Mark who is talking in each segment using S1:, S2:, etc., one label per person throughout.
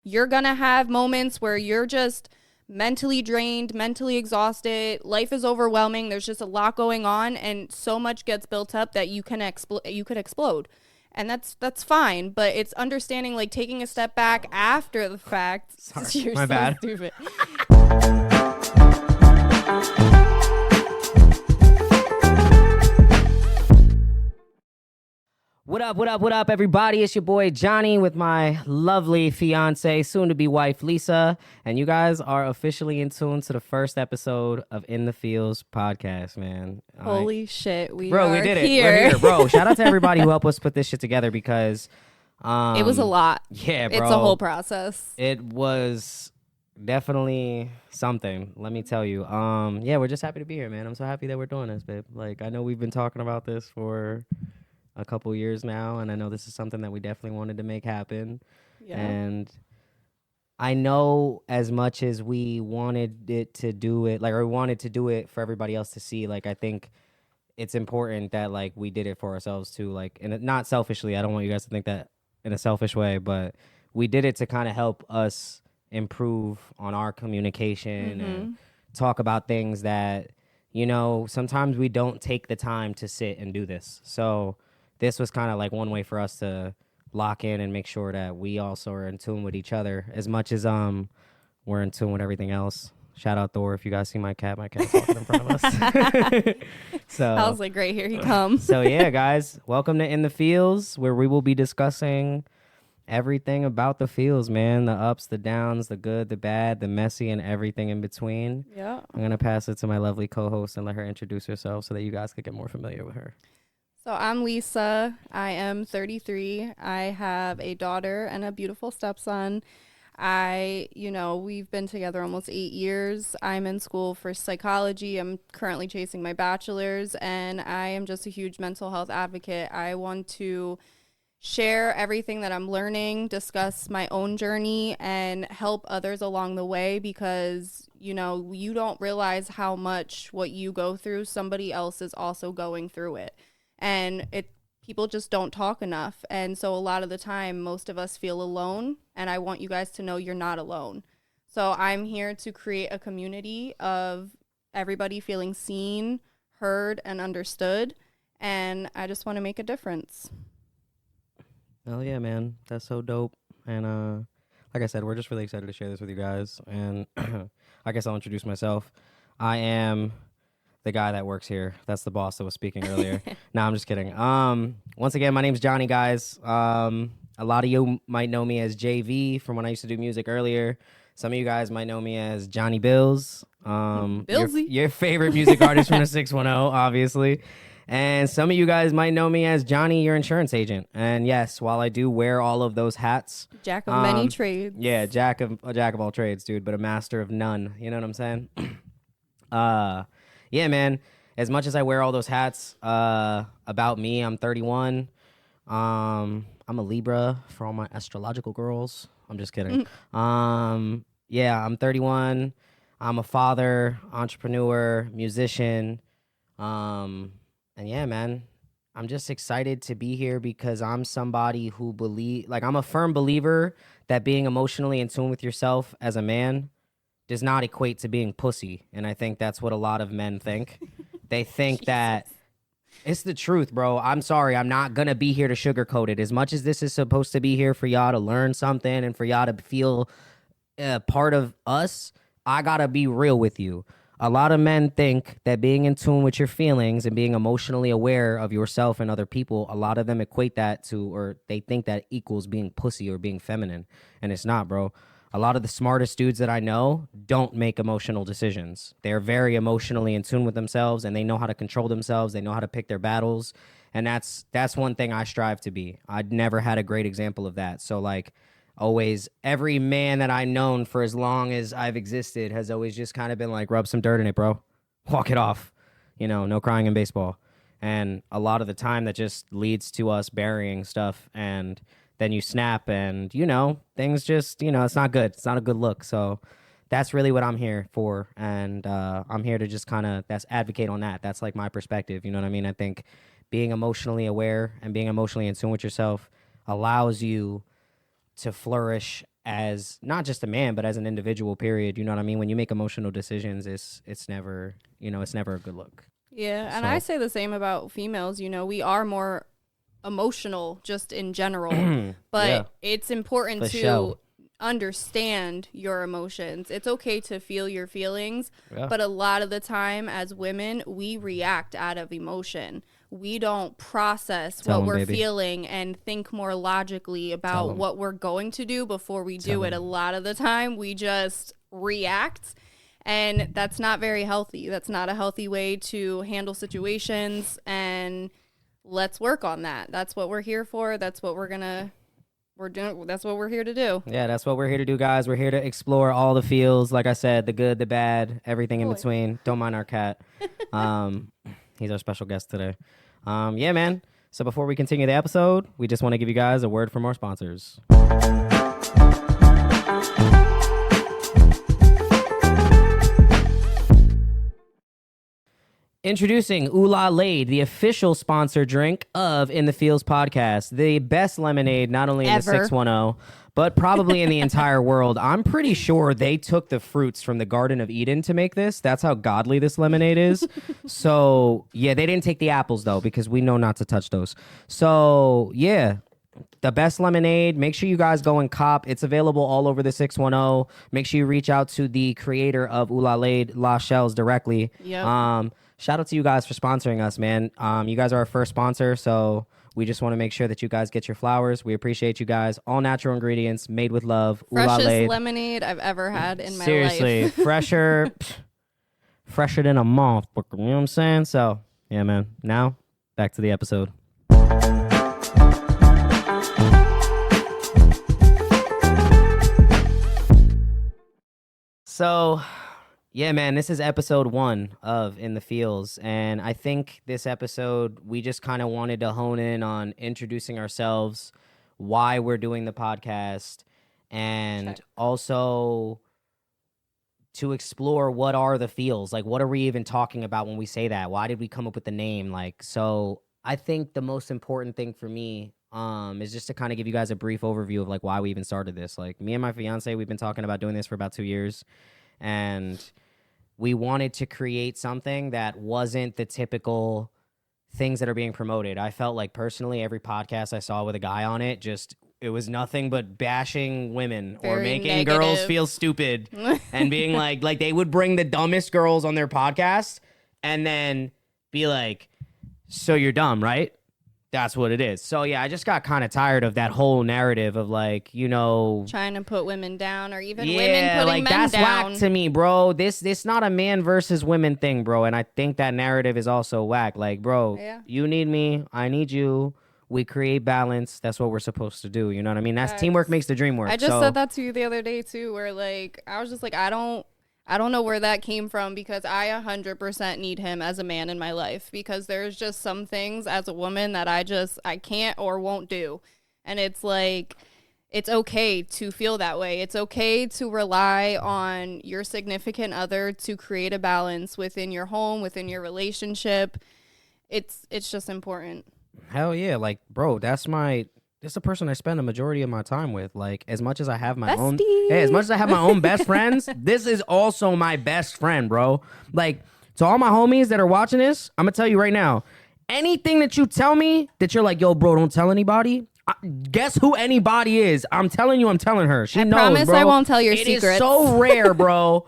S1: You're going to have moments where you're just mentally drained, mentally exhausted. Life is overwhelming. There's just a lot going on, and so much gets built up that you could explode. And that's fine, but it's understanding, like, taking a step back after the fact.
S2: Sorry,
S1: You're
S2: my
S1: so
S2: bad.
S1: Stupid.
S2: What up, everybody? It's your boy Johnny with my lovely fiance, soon-to-be wife, Lisa. And you guys are officially in tune to the first episode of In the Fields podcast, man.
S1: Holy shit, we
S2: did it.
S1: here.
S2: We're here, bro. Shout out to everybody who helped us put this shit together because...
S1: it was a lot.
S2: Yeah, bro.
S1: It's a whole process.
S2: It was definitely something, let me tell you. Yeah, we're just happy to be here, man. I'm so happy that we're doing this, babe. Like, I know we've been talking about this for a couple years now, and I know this is something that we definitely wanted to make happen.
S1: Yeah.
S2: And I know as much as we wanted it to do it, like, or we wanted to do it for everybody else to see, like, I think it's important that, like, we did it for ourselves too, like, and not selfishly. I don't want you guys to think that in a selfish way, but we did it to kind of help us improve on our communication and talk about things that, you know, sometimes we don't take the time to sit and do this. So this was kind of like one way for us to lock in and make sure that we also are in tune with each other as much as we're in tune with everything else. Shout out Thor. If you guys see my cat's walking in front of us. So
S1: I was like, great, here he comes.
S2: So yeah, guys, welcome to In the Fields, where we will be discussing everything about the fields, man. The ups, the downs, the good, the bad, the messy, and everything in between.
S1: Yeah.
S2: I'm going to pass it to my lovely co-host and let her introduce herself so that you guys could get more familiar with her.
S1: So I'm Lisa. I am 33. I have a daughter and a beautiful stepson. We've been together almost 8 years. I'm in school for psychology. I'm currently chasing my bachelor's, and I am just a huge mental health advocate. I want to share everything that I'm learning, discuss my own journey, and help others along the way because, you know, you don't realize how much what you go through, somebody else is also going through it. And people just don't talk enough. And so a lot of the time, most of us feel alone. And I want you guys to know you're not alone. So I'm here to create a community of everybody feeling seen, heard, and understood. And I just want to make a difference.
S2: Hell yeah, man. That's so dope. And like I said, we're just really excited to share this with you guys. And I guess I'll introduce myself. I am the guy that works here. That's the boss that was speaking earlier. No, I'm just kidding. Once again, my name's Johnny, guys. A lot of you might know me as JV from when I used to do music earlier. Some of you guys might know me as Johnny Bills. Your favorite music artist from the 610, obviously. And some of you guys might know me as Johnny, your insurance agent. And yes, while I do wear all of those hats,
S1: Jack of many trades.
S2: Yeah, jack of all trades, dude, but a master of none. You know what I'm saying? Yeah, man, as much as I wear all those hats, about me, I'm 31. I'm a Libra for all my astrological girls. I'm just kidding. Yeah, I'm 31. I'm a father, entrepreneur, musician. And yeah, man, I'm just excited to be here because I'm somebody who I'm a firm believer that being emotionally in tune with yourself as a man does not equate to being pussy. And I think that's what a lot of men think. They think that it's the truth, bro. I'm sorry. I'm not going to be here to sugarcoat it. As much as this is supposed to be here for y'all to learn something and for y'all to feel part of us, I got to be real with you. A lot of men think that being in tune with your feelings and being emotionally aware of yourself and other people, a lot of them equate that to, or they think that equals being pussy or being feminine. And it's not, bro. A lot of the smartest dudes that I know don't make emotional decisions. They're very emotionally in tune with themselves, and they know how to control themselves. They know how to pick their battles, and that's one thing I strive to be. I'd never had a great example of that. So, like, always, every man that I've known for as long as I've existed has always just kind of been like, rub some dirt in it, bro. Walk it off. You know, no crying in baseball. And a lot of the time that just leads to us burying stuff, and then you snap and, you know, things just, you know, it's not good. It's not a good look. So that's really what I'm here for. And I'm here to just kind of advocate on that. That's like my perspective. You know what I mean? I think being emotionally aware and being emotionally in tune with yourself allows you to flourish as not just a man, but as an individual, period. You know what I mean? When you make emotional decisions, it's never, it's never a good look.
S1: Yeah, and
S2: So
S1: I say the same about females. We are more emotional just in general, but
S2: yeah,
S1: it's important
S2: for
S1: to
S2: sure.
S1: understand your emotions. It's okay to feel your feelings,
S2: Yeah.
S1: but a lot of the time as women, we react out of emotion. We don't process
S2: Tell
S1: what
S2: him,
S1: we're
S2: baby.
S1: feeling and think more logically
S2: Tell
S1: about
S2: 'em.
S1: what we're going to do before we
S2: Tell
S1: do it. A
S2: 'em.
S1: lot of the time, we just react. And that's not very healthy. That's not a healthy way to handle situations. And let's work on that. That's what we're here for. That's what we're doing. That's what we're here to do.
S2: Yeah, that's what we're here to do, guys. We're here to explore all the feels. Like I said, the good, the bad, everything in
S1: Boy.
S2: between. Don't mind our cat. He's our special guest today. Yeah, man. So before we continue the episode, we just want to give you guys a word from our sponsors. Introducing Ooh La Lade, the official sponsor drink of In the Fields podcast, the best lemonade not only in the
S1: Ever.
S2: 610, but probably in the entire world. I'm pretty sure they took the fruits from the Garden of Eden to make this. That's how godly this lemonade is. So, yeah, they didn't take the apples, though, because we know not to touch those. So, yeah, the best lemonade. Make sure you guys go and cop. It's available all over the 610. Make sure you reach out to the creator of Ooh La Lade, La Shells, directly.
S1: Yep.
S2: Shout out to you guys for sponsoring us, man. You guys are our first sponsor, so we just want to make sure that you guys get your flowers. We appreciate you guys. All natural ingredients, made with love. Ooh La
S1: Freshest
S2: Lade.
S1: lemonade I've ever had in my
S2: Seriously,
S1: life.
S2: fresher than a moth. You know what I'm saying? So, yeah, man. Now, back to the episode. So, yeah, man, this is episode 1 of In the Fields. And I think this episode, we just kind of wanted to hone in on introducing ourselves, why we're doing the podcast, and
S1: Check.
S2: also to explore what are the feels. Like, what are we even talking about when we say that? Why did we come up with the name? Like, so I think the most important thing for me is just to kind of give you guys a brief overview of like why we even started this. Like, me and my fiance, we've been talking about doing this for about 2 years, and we wanted to create something that wasn't the typical things that are being promoted. I felt like personally every podcast I saw with a guy on it, it was nothing but bashing women or
S1: Very
S2: making girls
S1: negative.
S2: feel stupid and being like they would bring the dumbest girls on their podcast and then be like, so you're dumb, right? That's what it is. So yeah, I just got kind of tired of that whole narrative of like,
S1: Trying to put women down, or even
S2: yeah,
S1: women putting
S2: like
S1: men
S2: that's
S1: down.
S2: whack to me, bro. This not a man versus women thing, bro. And I think that narrative is also whack. Like, bro,
S1: Yeah.
S2: you need me, I need you. We create balance. That's what we're supposed to do. You know what I mean? That's teamwork makes the dream work.
S1: I just
S2: So,
S1: said that to you the other day too, where like I was just like, I don't know where that came from, because I 100% need him as a man in my life, because there's just some things as a woman that I can't or won't do. And it's like, it's okay to feel that way. It's okay to rely on your significant other to create a balance within your home, within your relationship. It's just important.
S2: hell yeah, like, bro, that's the person I spend a majority of my time with. Like, as much as I have my own,
S1: Bestie.
S2: as much as I have my own best friends, this is also my best friend, bro. Like, to all my homies that are watching this, I'm gonna tell you right now, anything that you tell me that you're like, yo, bro, don't tell anybody. Guess who anybody is? I'm telling you, I'm telling her. She knows,
S1: promise
S2: bro.
S1: I won't tell your
S2: It
S1: secrets.
S2: is so rare, bro.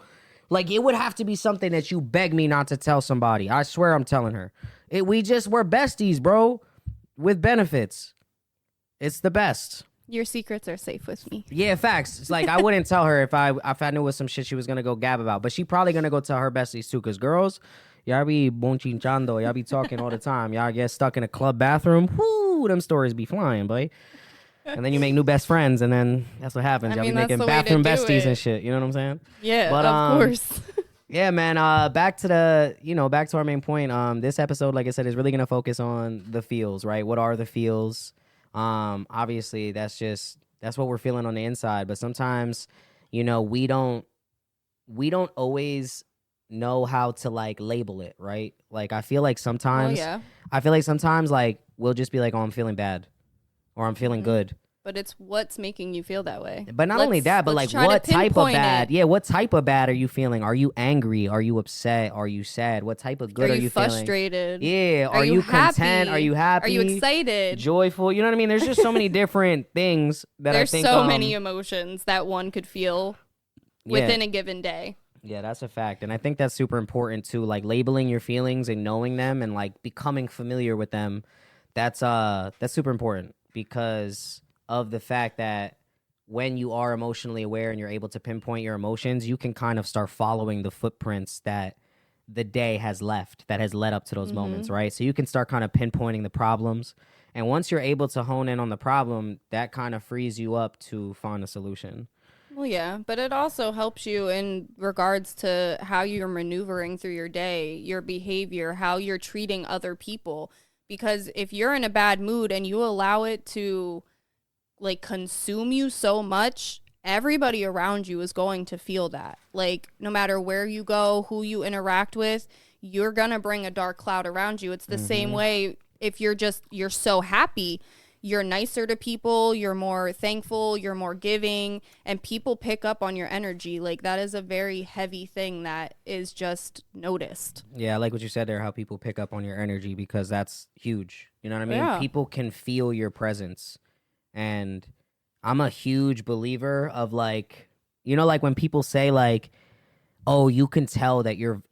S2: Like, it would have to be something that you beg me not to tell somebody. I swear I'm telling her. We're besties, bro, with benefits. It's the best.
S1: Your secrets are safe with me.
S2: Yeah, facts. It's like I wouldn't tell her if I knew it was some shit she was gonna go gab about, but she probably gonna go tell her besties too. Cause girls, y'all be bonchinchando, y'all be talking all the time. Y'all get stuck in a club bathroom. Whoo, them stories be flying, boy. And then you make new best friends, and then that's what happens. Y'all be
S1: that's
S2: making
S1: the way to
S2: bathroom
S1: do
S2: besties
S1: it.
S2: and shit. You know what I'm saying?
S1: Yeah,
S2: But,
S1: of course.
S2: Yeah, man. Back to our main point. This episode, like I said, is really gonna focus on the feels, right? What are the feels? Obviously, that's what we're feeling on the inside. But sometimes, we don't always know how to like label it, right? Like I feel like sometimes,
S1: yeah.
S2: like we'll just be like, oh, I'm feeling bad, or I'm feeling good.
S1: But it's what's making you feel that way.
S2: But not only that, but like what type of bad? Yeah, what type of bad are you feeling? Are you angry? Are you upset? Are you sad? What type of good are you
S1: frustrated?
S2: Feeling? Yeah, are you content? Are you happy?
S1: Are you excited?
S2: Joyful? You know what I mean? There's just so many different things that I think.
S1: There's so many emotions that one could feel within a given day.
S2: Yeah, that's a fact. And I think that's super important too, like labeling your feelings and knowing them and like becoming familiar with them. That's super important because of the fact that when you are emotionally aware and you're able to pinpoint your emotions, you can kind of start following the footprints that the day has left, that has led up to those moments, right? So you can start kind of pinpointing the problems. And once you're able to hone in on the problem, that kind of frees you up to find a solution.
S1: Well, yeah, but it also helps you in regards to how you're maneuvering through your day, your behavior, how you're treating other people. Because if you're in a bad mood and you allow it to like consume you so much, everybody around you is going to feel that. Like no matter where you go, who you interact with, you're going to bring a dark cloud around you. It's the same way if you're so happy, you're nicer to people, you're more thankful, you're more giving, and people pick up on your energy. Like that is a very heavy thing that is just noticed.
S2: Yeah, I like what you said there, how people pick up on your energy, because that's huge. You know what I mean?
S1: Yeah.
S2: People can feel your presence. And I'm a huge believer of like, you know, like when people say like, oh, you can tell that you're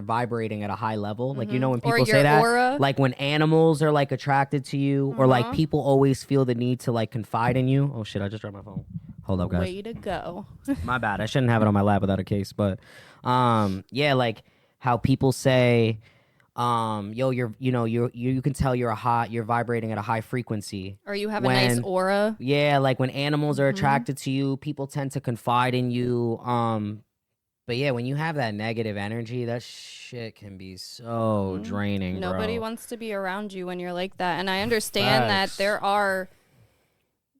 S2: vibrating at a high level. Like, you know, when people say that,
S1: aura.
S2: like when animals are like attracted to you, or like people always feel the need to like confide in you. Oh shit, I just dropped my phone. Hold up, guys.
S1: Way to go.
S2: My bad. I shouldn't have it on my lap without a case. But yeah, like how people say, yo, you can tell you're vibrating at a high frequency.
S1: Or you have a nice aura.
S2: Yeah, like when animals are attracted to you, people tend to confide in you. But yeah, when you have that negative energy, that shit can be so draining.
S1: Nobody wants to be around you when you're like that. And I understand that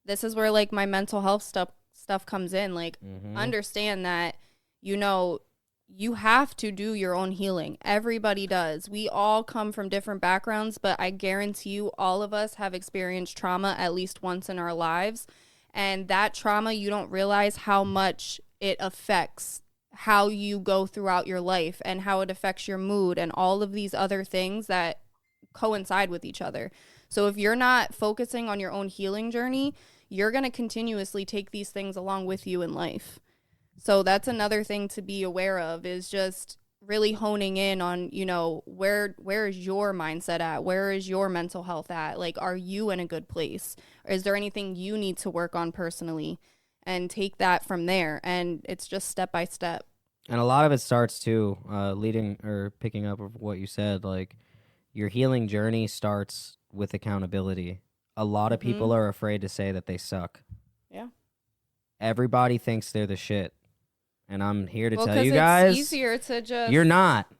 S1: this is where like my mental health stuff comes in. Like understand that, you know, you have to do your own healing. Everybody does. We all come from different backgrounds, but I guarantee you all of us have experienced trauma at least once in our lives. And that trauma, you don't realize how much it affects how you go throughout your life and how it affects your mood and all of these other things that coincide with each other. So if you're not focusing on your own healing journey, you're going to continuously take these things along with you in life. So that's another thing to be aware of, is just really honing in on, you know, where is your mindset at? Where is your mental health at? Like, are you in a good place? Or is there anything you need to work on personally? And take that from there. And it's just step by step.
S2: And a lot of it starts too, picking up of what you said, like your healing journey starts with accountability. A lot of people are afraid to say that they suck.
S1: Yeah.
S2: Everybody thinks they're the shit. And I'm here to tell you guys,
S1: it's easier to just...
S2: You're not.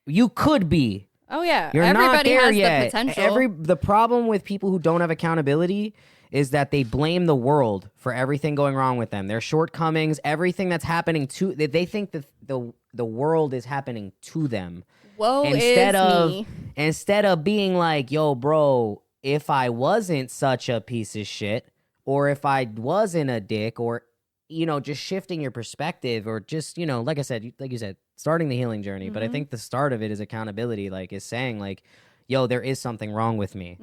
S2: You could be.
S1: Oh, yeah.
S2: You're
S1: Everybody
S2: not there
S1: has
S2: yet.
S1: The potential.
S2: The problem with people who don't have accountability is that they blame the world for everything going wrong with them. Their shortcomings, everything that's happening to... They think that the world is happening to them.
S1: Whoa,
S2: Instead of being like, yo, bro, if I wasn't such a piece of shit, or if I wasn't a dick, or, you know, just shifting your perspective, or just, you know, like you said, starting the healing journey. But I think the start of it is accountability, like is saying like, yo, there is something wrong with me.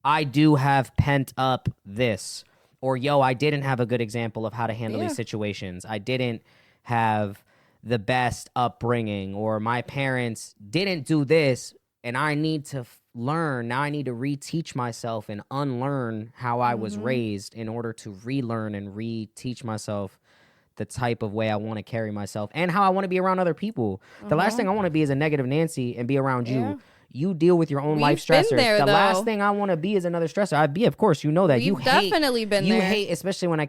S2: I do have pent up this, or yo, I didn't have a good example of how to handle these situations. I didn't have the best upbringing, or my parents didn't do this, and I need to learn. Now I need to reteach myself and unlearn how I was raised in order to relearn and reteach myself the type of way I want to carry myself and how I want to be around other people. The last thing I want to be is a negative Nancy and be around you. You deal with your own life stressors. The last thing I want to be is another stressor. Of course, you know that.
S1: We've definitely been there.
S2: You hate, especially when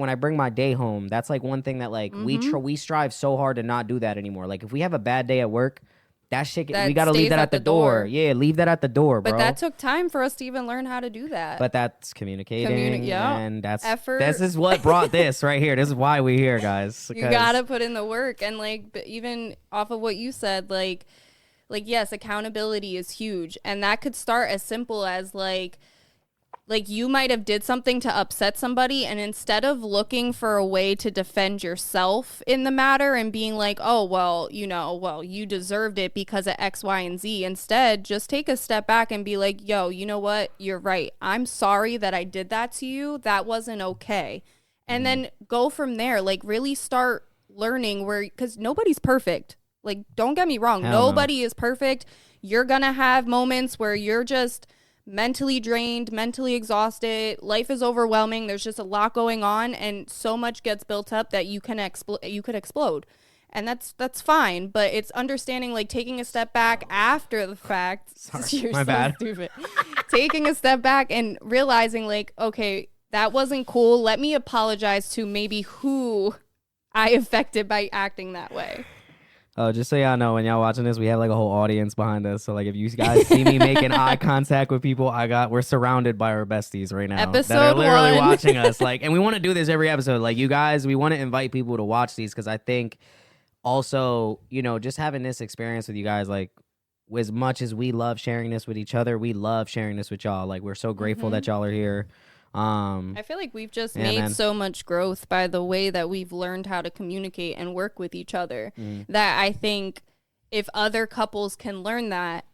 S2: I bring my day home. That's like one thing that like we strive so hard to not do that anymore. Like if we have a bad day at work, that shit, we got to leave that at the door. Yeah, leave that at the door, bro.
S1: But that took time for us to even learn how to do that.
S2: But that's communicating. And that's
S1: effort.
S2: This is what brought this right here. This is why we're here, guys.
S1: You got to put in the work. And like, even off of what you said, like yes, accountability is huge. And that could start as simple as like like you might have did something to upset somebody, and instead of looking for a way to defend yourself in the matter and being like, oh, well, you deserved it because of X, Y, and Z, instead just take a step back and be like, yo, you know what, you're right, I'm sorry that I did that to you, that wasn't okay. And then go from there, like really start learning because nobody's perfect. Like, don't get me wrong, nobody is perfect. You're gonna have moments where you're just mentally drained, mentally exhausted, life is overwhelming, there's just a lot going on, and so much gets built up that you could explode. And that's fine, but it's understanding, like, taking a step back after the fact.
S2: Sorry, my bad.
S1: Stupid. Taking a step back and realizing, like, okay, that wasn't cool, let me apologize to maybe who I affected by acting that way.
S2: Oh, just so y'all know, when y'all watching this, we have like a whole audience behind us. So like, if you guys see me making eye contact with people, we're surrounded by our besties right now
S1: Episode
S2: that are literally
S1: 1.
S2: watching us. Like, and we want to do this every episode. Like, you guys, we want to invite people to watch these because I think also, just having this experience with you guys, like, as much as we love sharing this with each other, we love sharing this with y'all. Like, we're so grateful that y'all are here.
S1: I feel like we've just made so much growth by the way that we've learned how to communicate and work with each other, that I think if other couples can learn that,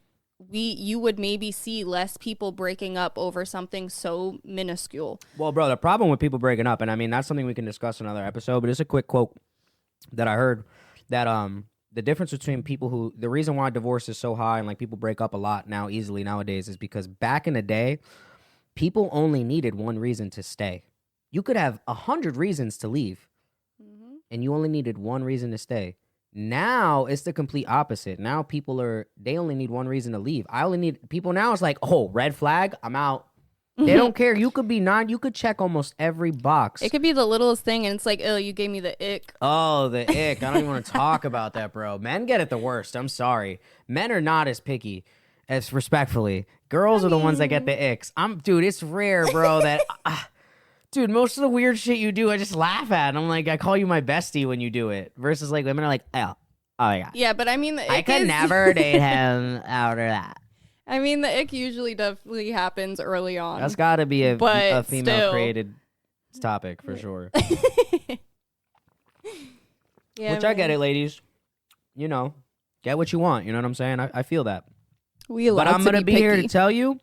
S1: you would maybe see less people breaking up over something so minuscule.
S2: Well, bro, the problem with people breaking up, and I mean, that's something we can discuss in another episode, but it's a quick quote that I heard that the difference between the reason why divorce is so high and like people break up a lot now easily nowadays is because back in the day, people only needed one reason to stay. You could have 100 reasons to leave, and you only needed one reason to stay. Now it's the complete opposite. Now they only need one reason to leave. People now it's like, oh, red flag, I'm out. They don't care. You could be you could check almost every box.
S1: It could be the littlest thing, and it's like, oh, you gave me the ick.
S2: Oh, the ick. I don't even want to talk about that, bro. Men get it the worst. I'm sorry. Men are not as picky. As respectfully, girls are the ones that get the icks. Dude, it's rare, bro, that, dude, most of the weird shit you do, I just laugh at. And I'm like, I call you my bestie when you do it. Versus, like, women are like, oh yeah.
S1: Yeah, but I mean, the
S2: I
S1: ick
S2: could never date him after that.
S1: I mean, the ick usually definitely happens early on.
S2: That's got to be a female-created topic, for sure.
S1: Yeah,
S2: Which I get it, ladies. Get what you want. You know what I'm saying? I feel that. But I'm going to be here to tell you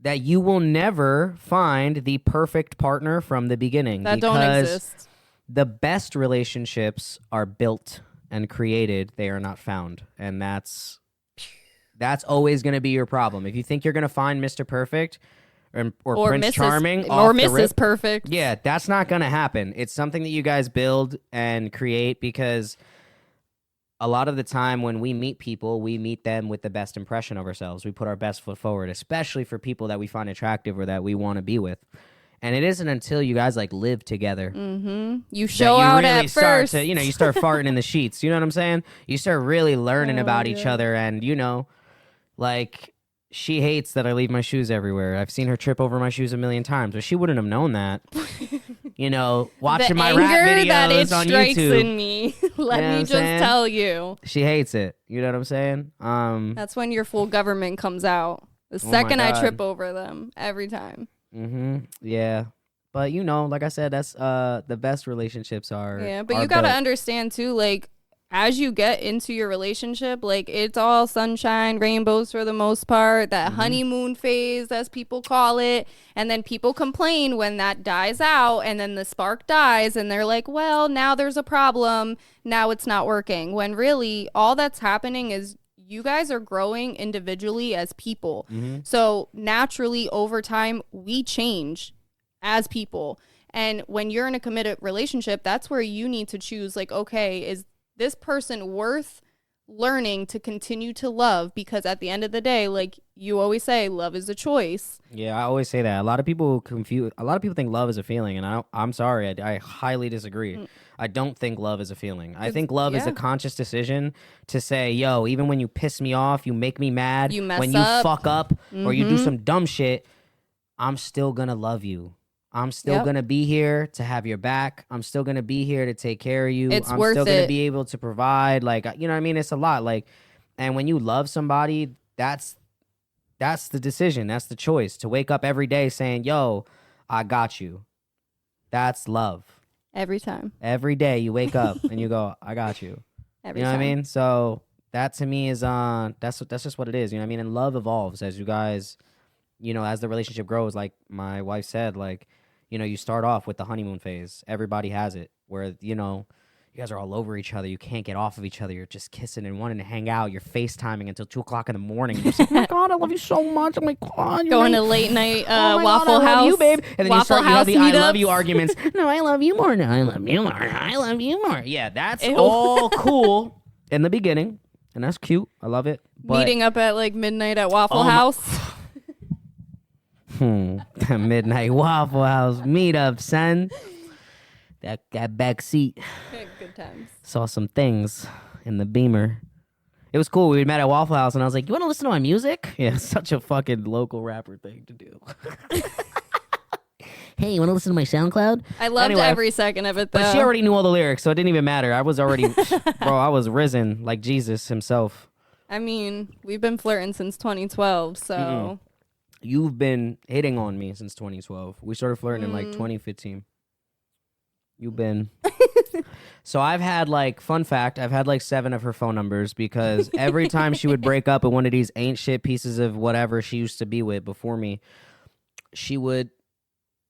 S2: that you will never find the perfect partner from the beginning.
S1: That don't exist.
S2: The best relationships are built and created. They are not found. And that's always going to be your problem. If you think you're going to find Mr. Perfect or Prince Charming
S1: or Mrs. Perfect.
S2: Yeah, that's not going to happen. It's something that you guys build and create because a lot of the time when we meet people, we meet them with the best impression of ourselves. We put our best foot forward, especially for people that we find attractive or that we want to be with. And it isn't until you guys like live together.
S1: You show out
S2: really
S1: at first.
S2: You start farting in the sheets. You know what I'm saying? You start really learning about each other. And, like, she hates that I leave my shoes everywhere. I've seen her trip over my shoes a million times, but she wouldn't have known that. Watching my rap videos on YouTube.
S1: In me. Let me just tell you.
S2: She hates it. You know what I'm saying?
S1: That's when your full government comes out. The second I trip over them, every time.
S2: Yeah. But like I said, that's the best relationships are.
S1: Yeah, but you gotta understand too, like, as you get into your relationship, like, it's all sunshine, rainbows for the most part, that honeymoon phase, as people call it. And then people complain when that dies out and then the spark dies and they're like, well, now there's a problem. Now it's not working. When really all that's happening is you guys are growing individually as people. So naturally over time, we change as people. And when you're in a committed relationship, that's where you need to choose, like, okay, is this person worth learning to continue to love? Because at the end of the day, like you always say, love is a choice.
S2: Yeah, I always say that. A lot of people think love is a feeling, and I'm sorry, I highly disagree. I don't think love is a feeling. I think love is a conscious decision to say, yo, even when you piss me off, you make me mad,
S1: you mess
S2: when
S1: up.
S2: You fuck up or you do some dumb shit, I'm still gonna love you. I'm still going to be here to have your back. I'm still going to be here to take care of you. I'm still going to be able to provide. Like, you know what I mean? It's a lot. Like, and when you love somebody, that's that's the decision. That's the choice. To wake up every day saying, yo, I got you. That's love.
S1: Every time.
S2: Every day you wake up and you go, I got you.
S1: Every
S2: you know
S1: time.
S2: what I mean? So that to me is that's just what it is. You know what I mean? And love evolves as you guys, you know, as the relationship grows. Like my wife said, like, you know, you start off with the honeymoon phase. Everybody has it where, you know, you guys are all over each other. You can't get off of each other. You're just kissing and wanting to hang out. You're FaceTiming until 2 o'clock in the morning. You're just like, oh my God, I love you so much. Oh my God.
S1: Going to late night Waffle
S2: God, I
S1: House.
S2: love you, babe. And then
S1: Waffle
S2: you have the I love
S1: meetups.
S2: you arguments. No, I love you more. No, I love you more. I love you more. Yeah, that's
S1: Ew.
S2: all cool in the beginning. And that's cute. I love it. But
S1: Meeting up at like midnight at Waffle House.
S2: The midnight Waffle House meetup, son. That back seat.
S1: Good times.
S2: Saw some things in the Beamer. It was cool. We met at Waffle House, and I was like, "You want to listen to my music?" Yeah, such a fucking local rapper thing to do. Hey, you want to listen to my SoundCloud?
S1: I loved every second of it, though.
S2: But she already knew all the lyrics, so it didn't even matter. I was already, bro, I was risen like Jesus himself.
S1: I mean, we've been flirting since 2012, so...
S2: You've been hitting on me since 2012. We started flirting in like 2015. You've been... So I've had like, fun fact, I've had like 7 of her phone numbers because every time she would break up with one of these ain't shit pieces of whatever she used to be with before me, she would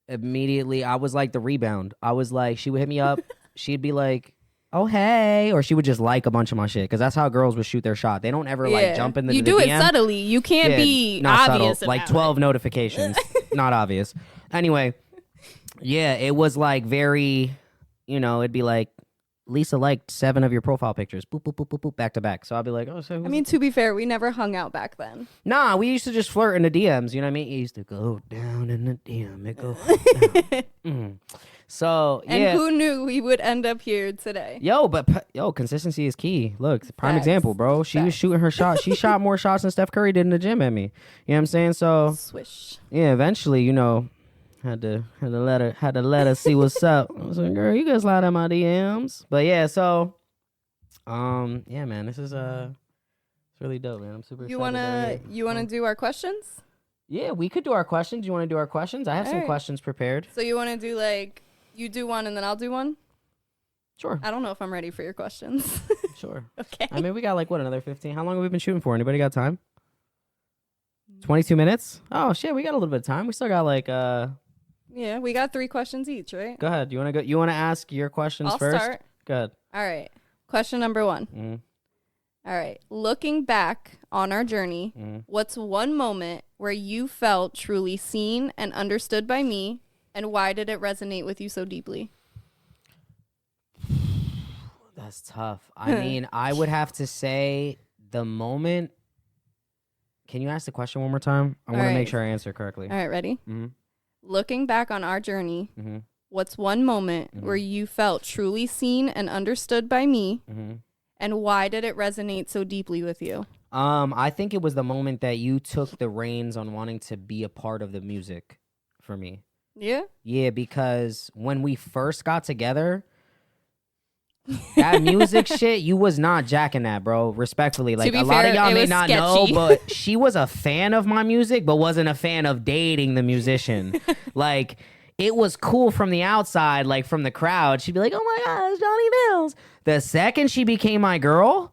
S2: immediately, I was like the rebound. I was like, she would hit me up. She'd be like, oh, hey. Or she would just like a bunch of my shit because that's how girls would shoot their shot. They don't ever like jump into
S1: you
S2: the
S1: do
S2: DM.
S1: It subtly. You can't be
S2: not
S1: obvious
S2: subtle. Like
S1: about
S2: 12
S1: it.
S2: notifications. Not obvious. Anyway, yeah, it was like very, you know, it'd be like, Lisa liked 7 of your profile pictures. Boop, boop, boop, boop, boop, back to back. So I'd be like, oh, so.
S1: I mean, to be fair, we never hung out back then.
S2: Nah, we used to just flirt in the DMs. You know what I mean? It used to go down in the DM. It go down. So, yeah.
S1: And who knew we would end up here today?
S2: Yo, consistency is key. Look, prime
S1: Facts.
S2: example, bro. She was shooting her shot. She shot more shots than Steph Curry did in the gym at me. You know what I'm saying? So,
S1: Swish.
S2: yeah, eventually, you know, had to let her see what's up. I was like, girl, you can slide in my DMs. But yeah, so yeah, man, this is it's really dope, man. I'm super excited.
S1: You wanna do our questions?
S2: Yeah, we could do our questions. You want to do our questions? I have some questions prepared.
S1: So you wanna do like you do one and then I'll do one?
S2: Sure.
S1: I don't know if I'm ready for your questions.
S2: Sure.
S1: Okay.
S2: I mean, we got like what, another 15? How long have we been shooting for? Anybody got time? 22 minutes? Oh shit, we got a little bit of time. We still got like
S1: Yeah, we got 3 questions each, right?
S2: Go ahead. You want to ask your questions
S1: I'll
S2: first?
S1: start.
S2: Go ahead.
S1: All right. Question number 1.
S2: Mm-hmm.
S1: All right. Looking back on our journey, what's one moment where you felt truly seen and understood by me, and why did it resonate with you so deeply?
S2: That's tough. I mean, I would have to say the moment. Can you ask the question one more time? I want to make sure I answer correctly.
S1: All right, ready?
S2: Mm-hmm.
S1: Looking back on our journey, what's one moment where you felt truly seen and understood by me, and why did it resonate so deeply with you?
S2: I think it was the moment that you took the reins on wanting to be a part of the music for me.
S1: Yeah?
S2: Yeah, because when we first got together, that music shit, you was not jacking that, bro. Respectfully. Like, a lot of y'all may not know, but she was a fan of my music, but wasn't a fan of dating the musician. Like, it was cool from the outside, like from the crowd. She'd be like, oh my God, it's Johnny Mills. The second she became my girl,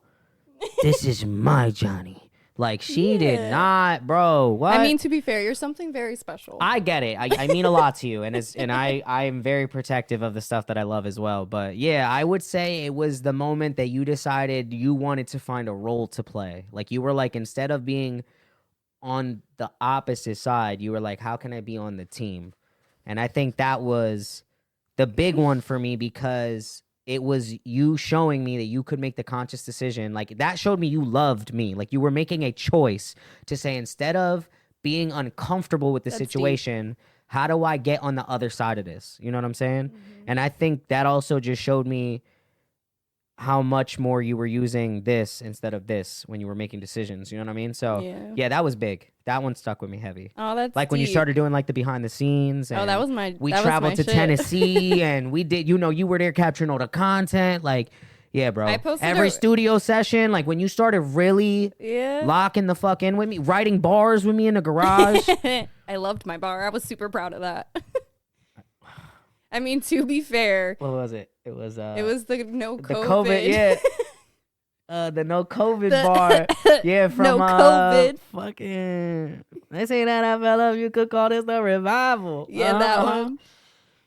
S2: this is my Johnny. Like, she did not, bro. What?
S1: I mean, to be fair, you're something very special.
S2: I get it. I mean a lot to you, and I am very protective of the stuff that I love as well. But yeah, I would say it was the moment that you decided you wanted to find a role to play. Like, you were like, instead of being on the opposite side, you were like, how can I be on the team? And I think that was the big one for me, because it was you showing me that you could make the conscious decision. Like, that showed me you loved me. Like, you were making a choice to say, instead of being uncomfortable with the situation, how do I get on the other side of this? You know what I'm saying? And I think that also just showed me how much more you were using this instead of this when you were making decisions. You know what I mean? So yeah, that was big. That one stuck with me heavy.
S1: Oh, that's
S2: like when you started doing like the behind the scenes. And
S1: that was my
S2: traveled to
S1: shit.
S2: Tennessee and we did, you know, you were there capturing all the content. Like, Yeah, bro.
S1: I posted
S2: Every
S1: a-
S2: studio session, like when you started really
S1: Yeah.
S2: locking the fuck in with me, writing bars with me in the garage.
S1: I loved my bar. I was super proud of that. I mean, to be fair,
S2: What was it? It was
S1: the no
S2: the
S1: COVID.
S2: COVID, yeah. The no COVID
S1: The-
S2: bar. Yeah, from
S1: No COVID.
S2: fucking they say that I fell off, you could call this the revival.
S1: Yeah, that one.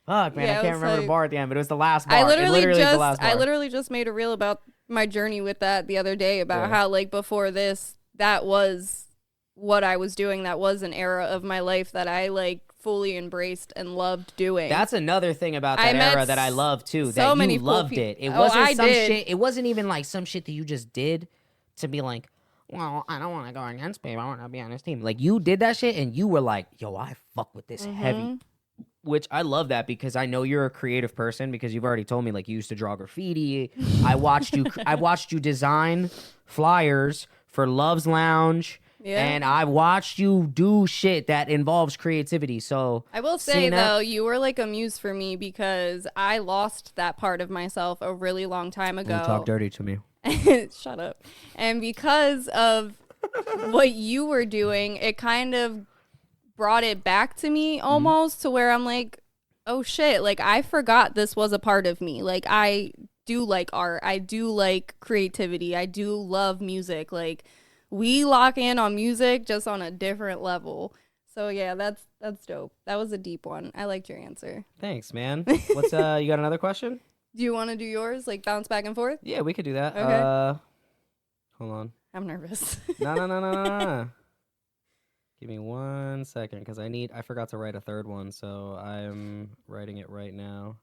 S2: Fuck, man,
S1: Yeah,
S2: I
S1: it
S2: can't
S1: was
S2: remember the
S1: like-
S2: bar at the end, but it was the last bar.
S1: I
S2: It
S1: literally
S2: is the last bar.
S1: just made a reel about my journey with that the other day about
S2: Yeah.
S1: how like before this, that was what I was doing. That was an era of my life that I like fully embraced and loved doing.
S2: That's another thing about that
S1: I met
S2: era that I love too.
S1: so
S2: That
S1: many
S2: you
S1: cool
S2: loved
S1: peop-
S2: it. It
S1: Oh,
S2: wasn't
S1: I
S2: some
S1: did.
S2: shit. It wasn't even like some shit that you just did to be like, well, I don't want to go against people. I want to be on this team. Like you did that shit and you were like, yo, I fuck with this heavy. Which I love that because I know you're a creative person because you've already told me like you used to draw graffiti. I watched you design flyers for Love's Lounge.
S1: Yeah.
S2: And I watched you do shit that involves creativity. So
S1: I will say
S2: seeing that-
S1: though, you were like a muse for me because I lost that part of myself a really long time ago.
S2: Don't talk dirty to me.
S1: Shut up. And because of what you were doing, it kind of brought it back to me almost to where I'm like, oh shit, like I forgot this was a part of me. Like I do like art. I do like creativity. I do love music. Like we lock in on music just on a different level. So yeah, that's dope. That was a deep one. I liked your answer.
S2: Thanks, man. What's you got another question?
S1: Do you want to do yours? Like bounce back and forth?
S2: Yeah, we could do that.
S1: Okay.
S2: Hold on.
S1: I'm nervous.
S2: No. Give me 1 second because I forgot to write a third one, so I'm writing it right now.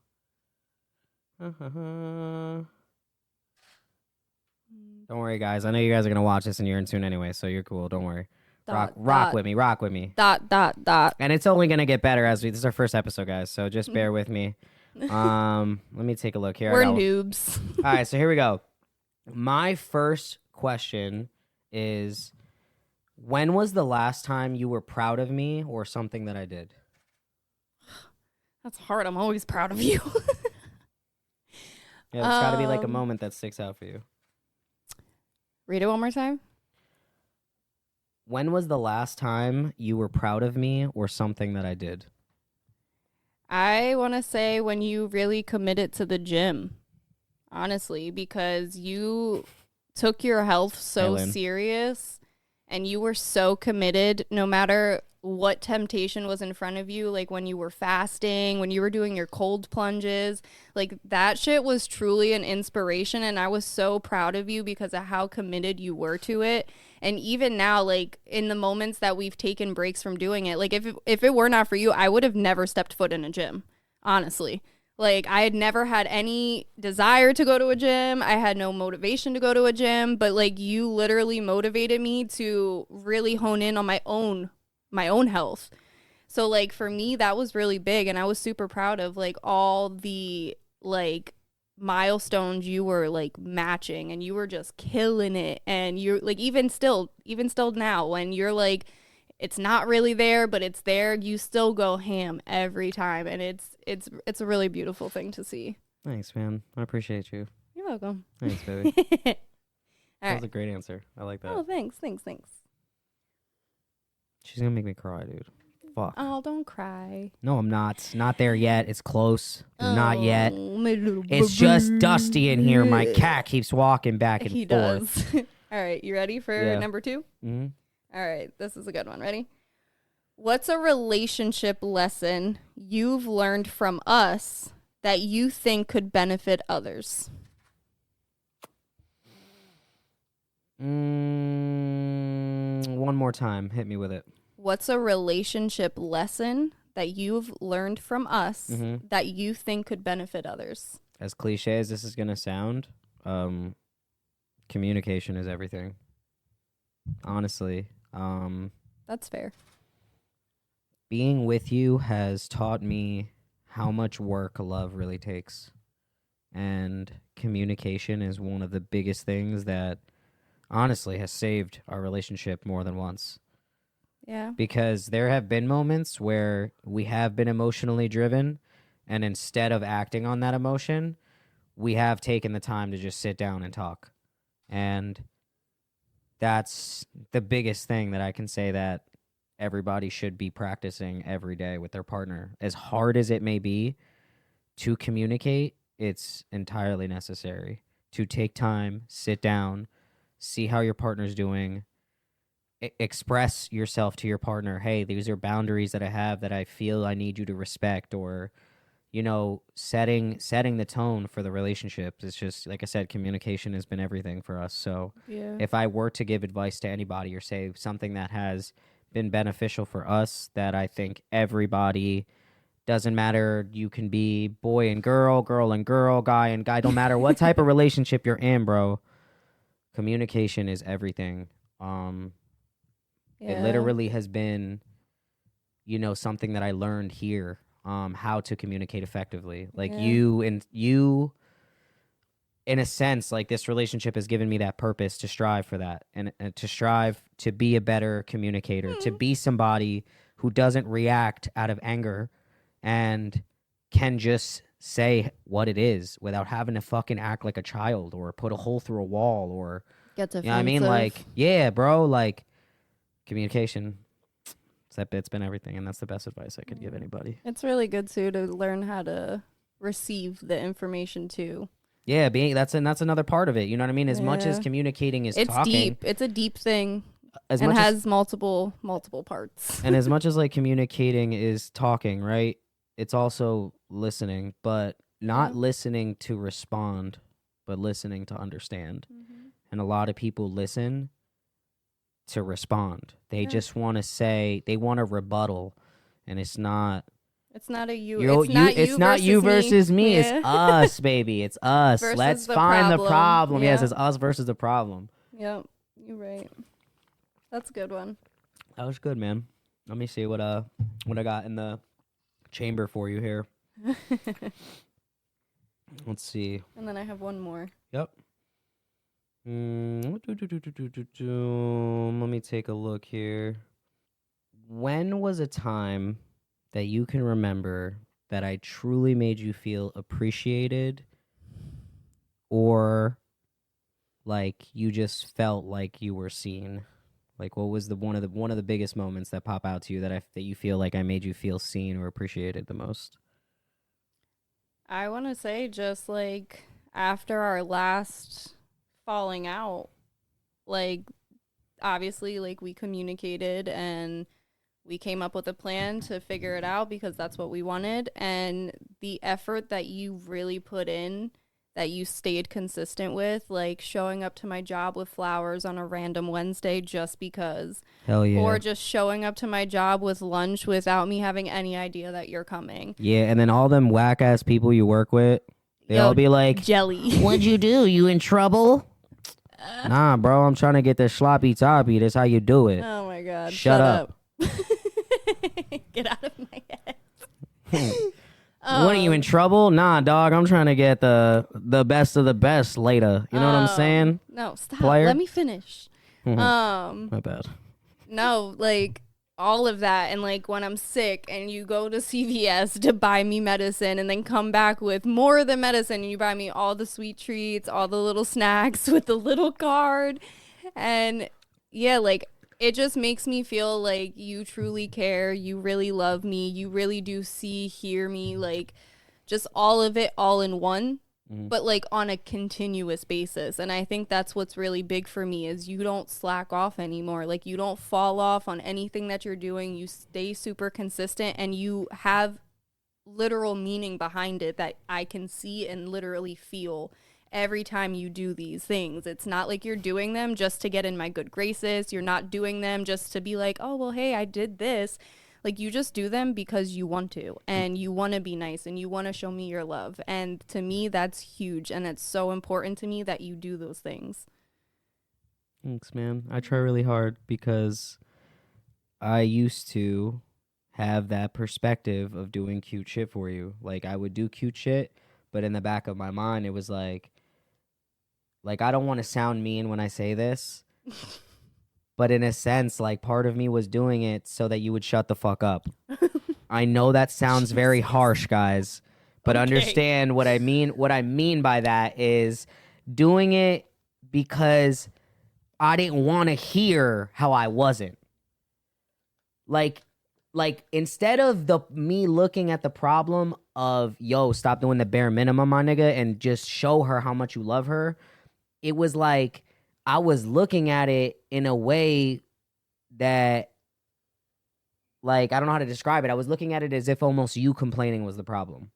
S2: Don't worry, guys. I know you guys are gonna watch this and you're in tune anyway, so you're cool. Don't worry. Rock with me. Rock with me.
S1: Dot.
S2: And it's only gonna get better this is our first episode, guys. So just bear with me. Let me take a look here.
S1: We're noobs.
S2: All right, so here we go. My first question is, when was the last time you were proud of me or something that I did?
S1: That's hard. I'm always proud of you.
S2: Yeah, there's got to be like a moment that sticks out for you.
S1: Read it one more time.
S2: When was the last time you were proud of me or something that I did?
S1: I want to say when you really committed to the gym, honestly, because you took your health so
S2: Lynn.
S1: serious and you were so committed no matter what temptation was in front of you, like when you were fasting, when you were doing your cold plunges, like that shit was truly an inspiration. And I was so proud of you because of how committed you were to it. And even now, like in the moments that we've taken breaks from doing it, like if it were not for you, I would have never stepped foot in a gym, honestly. Like I had never had any desire to go to a gym. I had no motivation to go to a gym, but like you literally motivated me to really hone in on my own health. So like for me, that was really big. And I was super proud of like all the like milestones you were like matching and you were just killing it. And you're like, even still now when you're like, it's not really there, but it's there, you still go ham every time. And it's a really beautiful thing to see.
S2: Thanks, man. I appreciate you.
S1: You're welcome.
S2: Thanks, baby.
S1: All
S2: That was
S1: right.
S2: a great answer. I like that.
S1: Oh, thanks.
S2: She's gonna make me cry, dude. Fuck.
S1: Oh, don't cry.
S2: No, I'm not. Not there yet. It's close. Not yet.
S1: Oh, my little
S2: It's just dusty in here. My cat keeps walking back and
S1: He
S2: forth.
S1: does. All right, you ready for
S2: Yeah.
S1: number 2?
S2: Mm-hmm.
S1: All right, this is a good one. Ready? What's a relationship lesson you've learned from us that you think could benefit others?
S2: One more time. Hit me with it.
S1: What's a relationship lesson that you've learned from us that you think could benefit others?
S2: As cliche as this is gonna sound, communication is everything. Honestly,
S1: That's fair.
S2: being with you has taught me how much work love really takes. And communication is one of the biggest things that honestly has saved our relationship more than once.
S1: Yeah.
S2: Because there have been moments where we have been emotionally driven, and instead of acting on that emotion, we have taken the time to just sit down and talk. And that's the biggest thing that I can say that everybody should be practicing every day with their partner. As hard as it may be to communicate, it's entirely necessary to take time, sit down, see how your partner's doing, express yourself to your partner. Hey, these are boundaries that I have that I feel I need you to respect, or setting the tone for the relationship. It's just, like I said, communication has been everything for us. So
S1: Yeah.
S2: if I were to give advice to anybody or say something that has been beneficial for us, that I think everybody, doesn't matter, you can be boy and girl and girl, guy and guy, don't matter what type of relationship you're in, bro, communication is everything. It
S1: Yeah.
S2: literally has been, something that I learned here, how to communicate effectively. Like
S1: Yeah.
S2: you, in a sense, like this relationship has given me that purpose to strive for that, and to strive to be a better communicator, to be somebody who doesn't react out of anger and can just say what it is without having to fucking act like a child or put a hole through a wall, or,
S1: Get
S2: you know what I mean? Like,
S1: defensive.
S2: yeah, bro, like communication, it's been everything, and that's the best advice I could give anybody.
S1: It's really good too to learn how to receive the information too.
S2: Yeah, that's another part of it. You know what I mean? As much as
S1: Yeah.
S2: communicating is
S1: It's
S2: talking,
S1: deep. It's a deep thing
S2: as
S1: and
S2: much as
S1: has multiple parts.
S2: and as much as like communicating is talking, right? It's also listening, but not
S1: Yeah.
S2: listening to respond, but listening to understand. And a lot of people listen to respond. They
S1: Yeah.
S2: just want to say, they want to rebuttal, and it's not
S1: It's not a you.
S2: you. It's not you versus me. It's
S1: Yeah.
S2: us, baby. It's us.
S1: Versus
S2: Let's
S1: the
S2: find the
S1: problem.
S2: problem. Yes,
S1: Yeah.
S2: it's us versus the problem.
S1: Yep. You're right. That's a good one.
S2: That was good, man. Let me see what I got in the chamber for you here. Let's see.
S1: And then I have one more.
S2: Yep. Let me take a look here. When was a time that you can remember that I truly made you feel appreciated, or like you just felt like you were seen? Like, what was one of the biggest moments that pop out to you that you feel like I made you feel seen or appreciated the most?
S1: I want to say just like after our last falling out, like obviously like we communicated and we came up with a plan to figure it out because that's what we wanted, and the effort that you really put in, that you stayed consistent with, like showing up to my job with flowers on a random Wednesday just because.
S2: Hell yeah.
S1: Or just showing up to my job with lunch without me having any idea that you're coming.
S2: Yeah, and then all them whack ass people you work with, they all be like,
S1: jelly.
S2: "What'd you do? You in trouble?" Nah, bro, I'm trying to get this sloppy toppy. That's how you do it.
S1: Oh my god.
S2: Shut up.
S1: Get out of my head.
S2: What, are you in trouble? Nah, dog, I'm trying to get the best of the best later. You know what I'm saying?
S1: No, stop.
S2: Player?
S1: Let me finish.
S2: My bad.
S1: No, like all of that, and like when I'm sick and you go to CVS to buy me medicine and then come back with more of the medicine and you buy me all the sweet treats, all the little snacks with the little card. And yeah, like it just makes me feel like you truly care, you really love me, you really do see, hear me, like just all of it all in one. But like on a continuous basis. And I think that's what's really big for me is you don't slack off anymore. Like you don't fall off on anything that you're doing. You stay super consistent and you have literal meaning behind it that I can see and literally feel every time you do these things. It's not like you're doing them just to get in my good graces. You're not doing them just to be like, oh, well, hey, I did this. Like you just do them because you want to, and you want to be nice, and you want to show me your love. And to me, that's huge, and it's so important to me that you do those things.
S2: Thanks, man. I try really hard because I used to have that perspective of doing cute shit for you. Like I would do cute shit, but in the back of my mind, it was like I don't want to sound mean when I say this. But in a sense, like part of me was doing it so that you would shut the fuck up. I know that sounds very harsh, guys, But
S1: Okay.
S2: understand what I mean. What I mean by that is doing it because I didn't want to hear how I wasn't. Like instead of me looking at the problem of, yo, stop doing the bare minimum, my nigga, and just show her how much you love her, it was like I was looking at it in a way that, like, I don't know how to describe it. I was looking at it as if almost you complaining was the problem.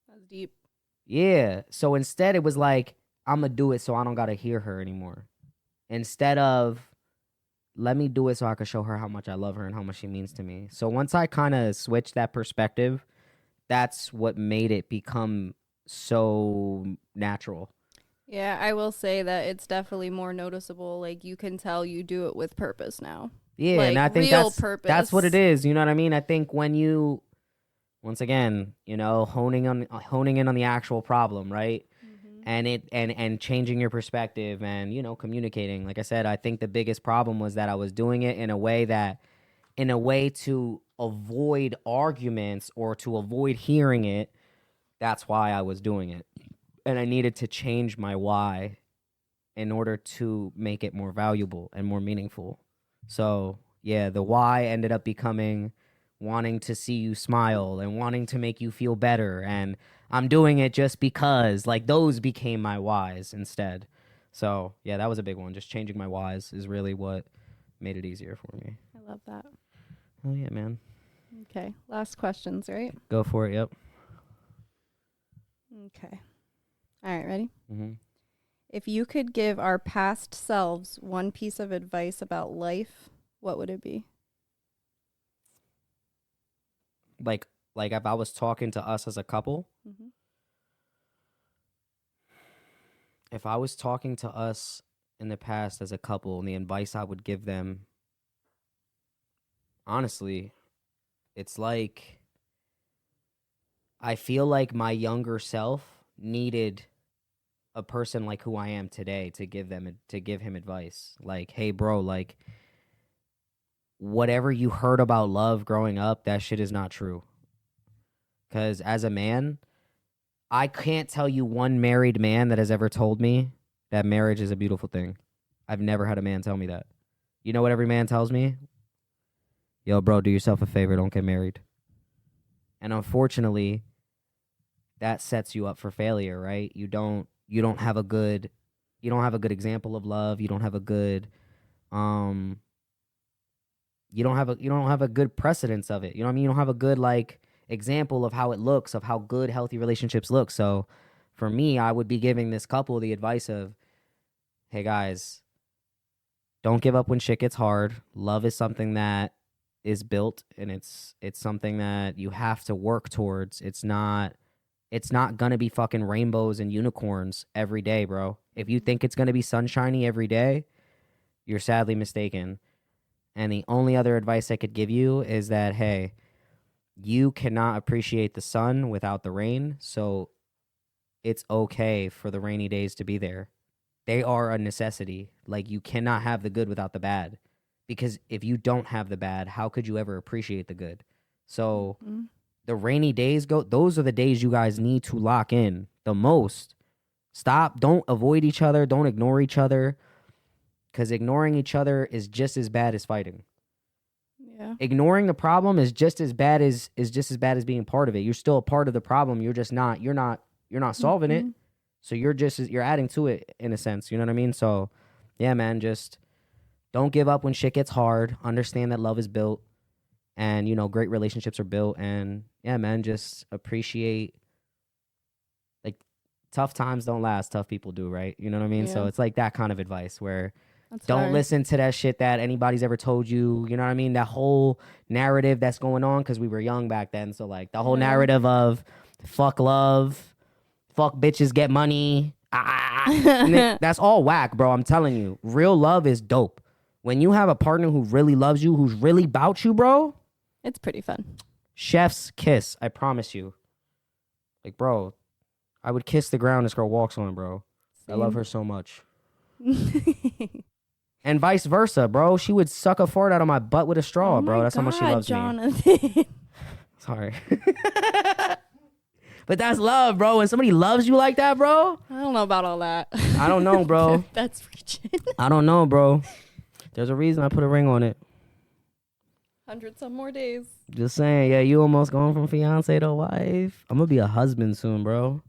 S1: That's deep.
S2: Yeah. So instead it was like, I'm going to do it so I don't got to hear her anymore. Instead of, let me do it so I can show her how much I love her and how much she means to me. So once I kind of switched that perspective, that's what made it become so natural.
S1: Yeah, I will say that it's definitely more noticeable. Like, you can tell you do it with purpose now.
S2: Yeah,
S1: like,
S2: and I think
S1: real
S2: that's
S1: purpose.
S2: That's what it is. You know what I mean? I think when you, once again, you know, honing in on the actual problem, right? And changing your perspective and, you know, communicating. Like I said, I think the biggest problem was that I was doing it in a way to avoid arguments or to avoid hearing it. That's why I was doing it. And I needed to change my why in order to make it more valuable and more meaningful. So, yeah, the why ended up becoming wanting to see you smile and wanting to make you feel better. And I'm doing it just because, like, those became my whys instead. So, yeah, that was a big one. Just changing my whys is really what made it easier for me.
S1: I love that.
S2: Oh, yeah, man.
S1: Okay, last questions, right?
S2: Go for it, yep.
S1: Okay. All right, ready?
S2: Mm-hmm.
S1: If you could give our past selves one piece of advice about life, what would it be?
S2: Like if I was talking to us as a couple,
S1: Mm-hmm.
S2: if I was talking to us in the past as a couple, and the advice I would give them, honestly, it's like I feel like my younger self needed a person like who I am today to give him advice. Like, hey, bro, like, whatever you heard about love growing up, that shit is not true. Because as a man, I can't tell you one married man that has ever told me that marriage is a beautiful thing. I've never had a man tell me that. You know what every man tells me? Yo, bro, do yourself a favor, don't get married. And unfortunately, that sets you up for failure, right? You don't have a good example of love. You don't have a good you don't have a good precedence of it. You know what I mean? You don't have a good, like, example of how it looks, of how good healthy relationships look. So for me, I would be giving this couple the advice of, hey guys, don't give up when shit gets hard. Love is something that is built, and it's something that you have to work towards. It's not gonna be fucking rainbows and unicorns every day, bro. If you think it's gonna be sunshiny every day, you're sadly mistaken. And the only other advice I could give you is that, hey, you cannot appreciate the sun without the rain, so it's okay for the rainy days to be there. They are a necessity. Like, you cannot have the good without the bad. Because if you don't have the bad, how could you ever appreciate the good? So the rainy days those are the days you guys need to lock in the most. Don't avoid each other, don't ignore each other. Because ignoring each other is just as bad as fighting.
S1: Yeah.
S2: Ignoring the problem is just as bad as being part of it. You're still a part of the problem. You're not solving it. So you're adding to it in a sense. You know what I mean? So yeah, man, just don't give up when shit gets hard. Understand that love is built, and, you know, great relationships are built. And yeah, man, just appreciate, like, tough times don't last, tough people do, right? You know what I mean?
S1: Yeah.
S2: So it's like that kind of advice where
S1: That's
S2: don't
S1: hard.
S2: listen to that shit that anybody's ever told you. You know what I mean? That whole narrative that's going on, because we were young back then. So, like, the whole narrative of fuck love, fuck bitches, get money. That's all whack, bro. I'm telling you. Real love is dope. When you have a partner who really loves you, who's really about you, bro.
S1: It's pretty fun. Chef's
S2: kiss. I promise you. Like, bro, I would kiss the ground this girl walks on, bro. Same. I love her so much. And vice versa, bro. She would suck a fart out of my butt with a straw, bro. That's how much she loves
S1: Jonathan.
S2: me. Sorry. But that's love, bro. When somebody loves you like that, bro.
S1: I don't know about all that.
S2: I don't know, bro.
S1: That's reaching.
S2: I don't know, bro. There's a reason I put a ring on it.
S1: 100 some more days.
S2: Just saying, yeah, you almost going from fiance to wife. I'm gonna be a husband soon, bro.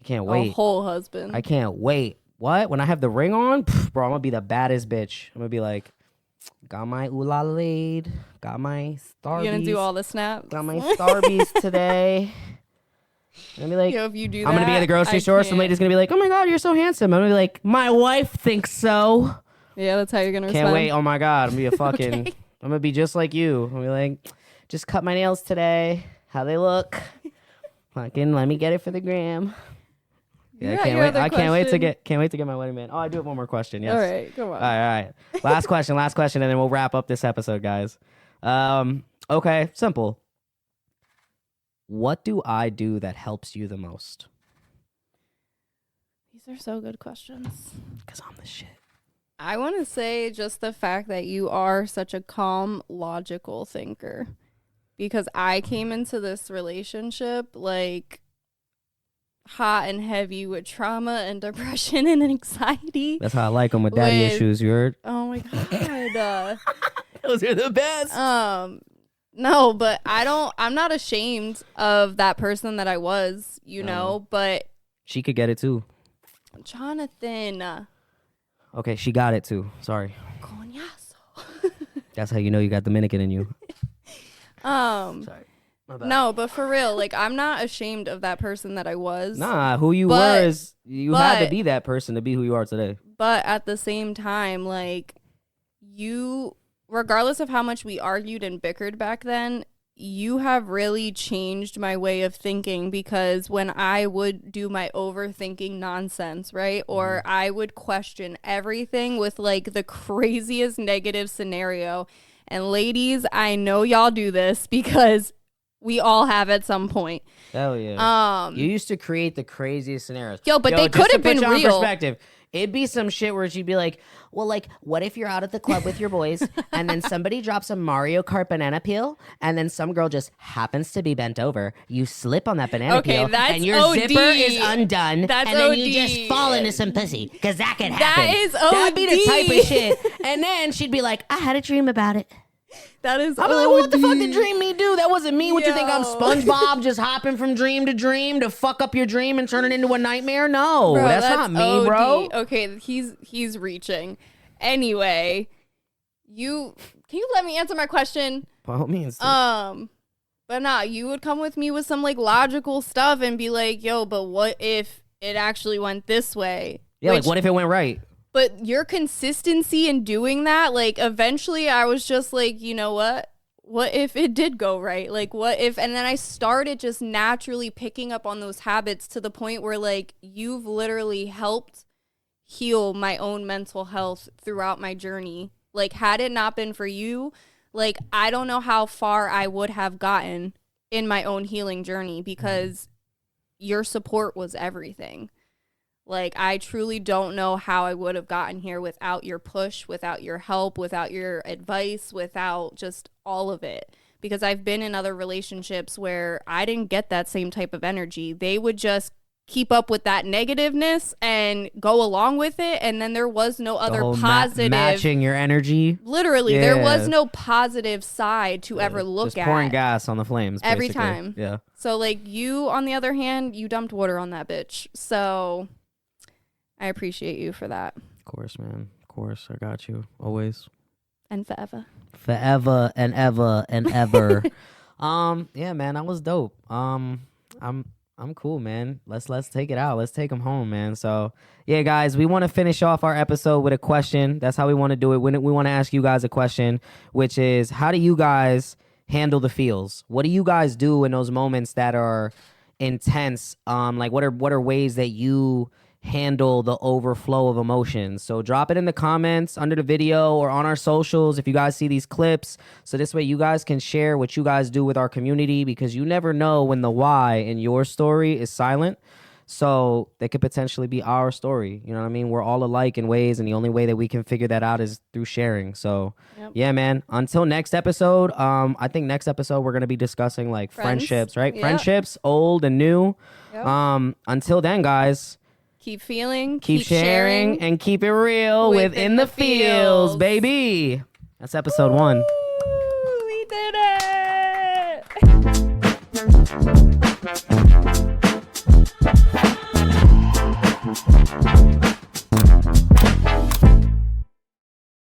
S2: I can't wait.
S1: A whole husband.
S2: I can't wait. What? When I have the ring on, pff, bro, I'm gonna be the baddest bitch. I'm gonna be like, got my ooh la laid, got my Starbies.
S1: You're gonna do all the snaps.
S2: Got my Starbies today. I'm gonna be like,
S1: Yo, if you do
S2: I'm gonna be at the grocery store. Some lady's gonna be like, oh my god, you're so handsome. I'm gonna be like, my wife thinks so.
S1: Yeah, that's how you're gonna
S2: Can't
S1: respond.
S2: wait. Oh my god, I'm gonna be a fucking.
S1: Okay.
S2: I'm gonna be just like you. I'm gonna be like, just cut my nails today. How they look? Fucking let me get it for the gram. Yeah, I can't wait. I can't wait to get my wedding band. Oh, I do have one more question. Yes.
S1: All right, come on.
S2: All right. Last question, and then we'll wrap up this episode, guys. Okay, simple. What do I do that helps you the most?
S1: These are so good questions.
S2: Because I'm the shit.
S1: I want to say just the fact that you are such a calm, logical thinker. Because I came into this relationship like hot and heavy with trauma and depression and anxiety.
S2: That's how I like them with daddy issues, you heard?
S1: Oh my God.
S2: Those are the best.
S1: No, but I'm not ashamed of that person that I was, you know, but.
S2: She could get it too.
S1: Jonathan.
S2: Okay, she got it too. Sorry.
S1: Coñazo.
S2: That's how you know you got Dominican in you.
S1: Sorry.
S2: My bad.
S1: No, but for real, like, I'm not ashamed of that person that I was.
S2: Nah, who you were is you had to be that person to be who you are today.
S1: But at the same time, like, you, regardless of how much we argued and bickered back then, you have really changed my way of thinking, because when I would do my overthinking nonsense, right? Or I would question everything with like the craziest negative scenario. And ladies, I know y'all do this because we all have at some point.
S2: Hell yeah. You used to create the craziest scenarios.
S1: But they could have been real.
S2: Perspective. It'd be some shit where she'd be like, well, like, what if you're out at the club with your boys and then somebody drops a Mario Kart banana peel and then some girl just happens to be bent over. You slip on that banana peel and your
S1: OD.
S2: zipper is undone.
S1: That's
S2: and then
S1: OD.
S2: you just fall into some pussy, because that could happen.
S1: That is OD.
S2: That'd be the type of shit. And then she'd be like, I had a dream about it.
S1: That is
S2: I'm like, well, what the fuck did dream me do? That wasn't me. What you think, I'm
S1: Yo.
S2: SpongeBob just hopping from dream to fuck up your dream and turn it into a nightmare? No,
S1: Bro,
S2: that's not me,
S1: OD.
S2: bro.
S1: Okay, he's reaching. Anyway, can you let me answer my question?
S2: By all means.
S1: But nah, you would come with me with some like logical stuff and be like, yo, but what if it actually went this way?
S2: Yeah, like what if it went right?
S1: But your consistency in doing that, like, eventually I was just like, you know what? What if it did go right? Like, what if? And then I started just naturally picking up on those habits to the point where, like, you've literally helped heal my own mental health throughout my journey. Like, had it not been for you, like, I don't know how far I would have gotten in my own healing journey, because your support was everything. Like, I truly don't know how I would have gotten here without your push, without your help, without your advice, without just all of it. Because I've been in other relationships where I didn't get that same type of energy. They would just keep up with that negativeness and go along with it. And then there was no other positive.
S2: Matching your energy.
S1: Literally, there was no positive side to ever look
S2: just
S1: at.
S2: pouring gas on the flames.
S1: Every
S2: basically.
S1: time.
S2: Yeah.
S1: So, like, you, on the other hand, you dumped water on that bitch. So I appreciate you for that.
S2: Of course, man. Of course. I got you. Always.
S1: And forever.
S2: Forever and ever and ever. Yeah, man, that was dope. I'm cool, man. Let's take it out. Let's take them home, man. So, yeah, guys, we want to finish off our episode with a question. That's how we want to do it. We want to ask you guys a question, which is, how do you guys handle the feels? What do you guys do in those moments that are intense? Like, what are ways that you handle the overflow of emotions? So drop it in the comments under the video or on our socials if you guys see these clips, so this way you guys can share what you guys do with our community, because you never know when the why in your story is silent. So they could potentially be our story. You know what I mean? We're all alike in ways, and the only way that we can figure that out is through sharing. So yeah, man. Until next episode, I think next episode we're gonna be discussing like friendships, right?
S1: Yep.
S2: Friendships, old and new.
S1: Yep.
S2: Until then, guys.
S1: Keep feeling,
S2: Keep sharing, and keep it real within the feels, baby. That's episode 1.
S1: We did it!